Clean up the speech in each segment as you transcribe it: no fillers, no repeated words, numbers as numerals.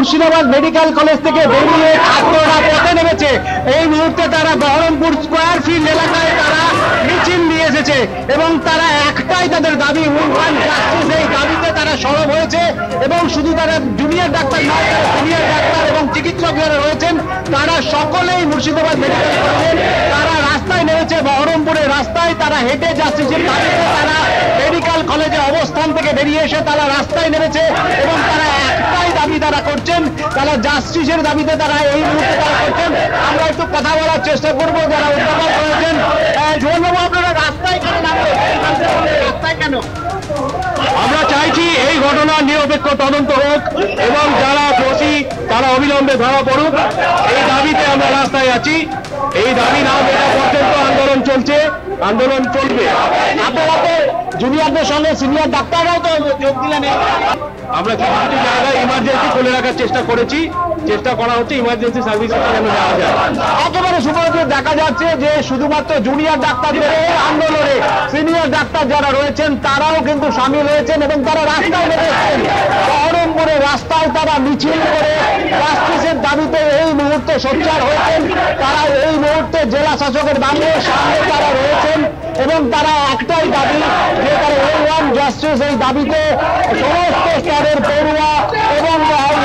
Murshidabad medical college থেকে বেরিয়ে ছাত্ররা পথে নেমেছে। এই মুহূর্তে তারা বহরমপুর স্কোয়ার ফিল্ড এলাকায় তারা মিছিল নিয়ে এসেছে এবং তারা একটাই তাদের দাবি, এই দাবিতে তারা সরব হয়েছে। এবং শুধু তারা জুনিয়র ডাক্তার নয়, তারা সিনিয়র ডাক্তার এবং চিকিৎসক যারা রয়েছেন তারা সকলেই মুর্শিদাবাদ মেডিকেল কলেজের তারা রাস্তায় নেমেছে। বহরমপুরের রাস্তায় তারা হেঁটে জাস্টিসের দাবিতে তারা মেডিকেল কলেজে অবস্থান থেকে বেরিয়ে এসে তারা রাস্তায় নেমেছে এবং তারা একটাই দাবি তারা করছেন, তারা জাস্টিসের দাবিতে তারা এই মুহূর্তে তারা করছেন। আমরা একটু কথা বলার চেষ্টা করবো যারা উদ্যোগ করেছেন। জোরবাবু, আপনারা রাস্তায় কেন নামবেন? রাস্তায় কেন? আমরা চাইছি এই ঘটনার নিরপেক্ষ তদন্ত হোক এবং যারা দোষী তারা অবিলম্বে ধরা পড়ুক। এই দাবিতে আমরা রাস্তায় আছি। এই দাবি না মেটা পর্যন্ত আন্দোলন চলছে, আন্দোলন চলবে। আপনারা তো জুনিয়রদের সঙ্গে সিনিয়র ডাক্তাররাও তো যোগ দিলেন। আমরা কিছু কিছু জায়গায় ইমার্জেন্সি খুলে রাখার চেষ্টা করেছি, চেষ্টা করা হচ্ছে ইমার্জেন্সি সার্ভিসটা যেন দেওয়া যায়। একেবারে সুব্রত, দেখা যাচ্ছে যে শুধুমাত্র জুনিয়র ডাক্তারদের আন্দোলনে সিনিয়র ডাক্তার যারা রয়েছেন তারাও কিন্তু সামিল হয়েছেন এবং তারা রাস্তায় নেমেছেন। বহরমপুরের রাস্তায় তারা মিছিল করে জাস্টিসের দাবিতে এই মুহূর্তে সোচ্চার হয়েছেন। তারা এই মুহূর্তে জেলা শাসকের বাংলার সামনে তারা রয়েছেন এবং তারা একটাই দাবি যে তারা ওয়ান জাস্টিস, এই দাবিতে সমস্ত স্তরের পড়ুয়া এবং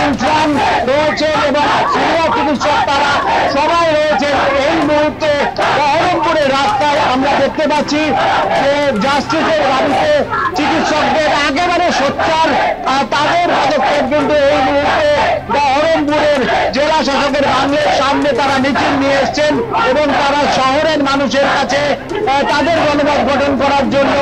ইনফ্রাম রয়েছেন এবং সিনিয়র চিকিৎসক তারা সবাই রয়েছেন। এই মুহূর্তে বহরমপুরের রাস্তায় আমরা দেখতে পাচ্ছি যে জাস্টিসের দাবিতে চিকিৎসকদের একেবারে সোচ্চার তাদের পদক্ষেপ কিন্তু এই মুহূর্তে বহরমপুরের জেলা শাসকের বাংলার সামনে তারা মিছিল নিয়ে এসছেন এবং তারা শহরের মানুষের কাছে তাদের গণমত গঠন করার জন্য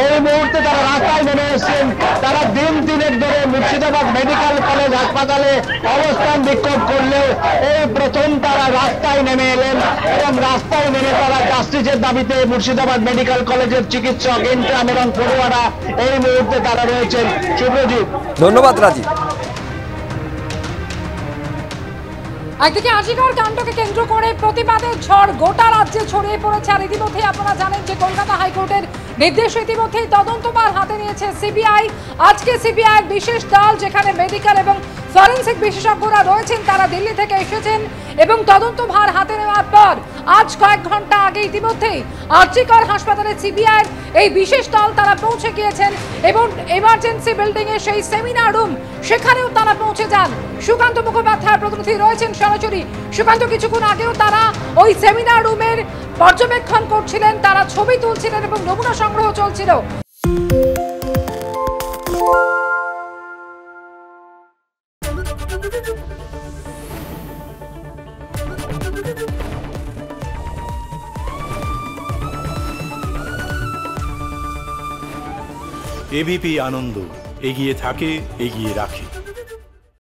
এই মুহূর্তে তারা রাস্তায় নেমে এসছেন। তারা দিন তিনেক ধরে মুর্শিদাবাদ মেডিকেল কলেজ হাসপাতালে অবস্থান বিক্ষোভ করলেও এই প্রথম তারা রাস্তায় নেমে এলেন এবং রাস্তায় নেমে তারা জাস্টিসের দাবিতে মুর্শিদাবাদ মেডিকেল কলেজের চিকিৎসক, ইন্টার্ন এবং পড়ুয়ারা এই মুহূর্তে তারা রয়েছেন। শুভজিৎ, ধন্যবাদ রাজীব। একদিকে আজিকর কাণ্ডকে কেন্দ্র করে প্রতিবাদের ঝড় গোটা রাজ্যে ছড়িয়ে পড়েছে। আর ইতিমধ্যে আপনারা জানেন যে কলকাতা হাইকোর্টের নির্দেশ ইতিমধ্যেই তদন্তভার হাতে নিয়েছে সিবিআই। আজকে সিবিআইয়ের বিশেষ দল, যেখানে মেডিকেল এবং ফরেন্সিক বিশেষজ্ঞরা রয়েছেন, তারা দিল্লি থেকে এসেছেন এবং তদন্তভার হাতে নেওয়ার পর আজ কয়েক ঘন্টা আগে ইতিমধ্যেই আজিকর হাসপাতালে সিবিআইয়ের এই বিশেষ দল তারা পৌঁছে গিয়েছেন এবং এমার্জেন্সি বিল্ডিং এ সেই সেমিনার রুম সেখানেও তারা পৌঁছে যান। সুকান্ত মুখোপাধ্যায় প্রতিনিধি রয়েছেন সরাসরি। সুকান্ত, কিছুক্ষণ আগেও তারা ওই সেমিনার রুমের পর্যবেক্ষণ করছিলেন, তারা ছবি তুলছিলেন এবং নমুনা সংগ্রহ চলছিল। এবিপি আনন্দ, এগিয়ে থাকে, এগিয়ে রাখে।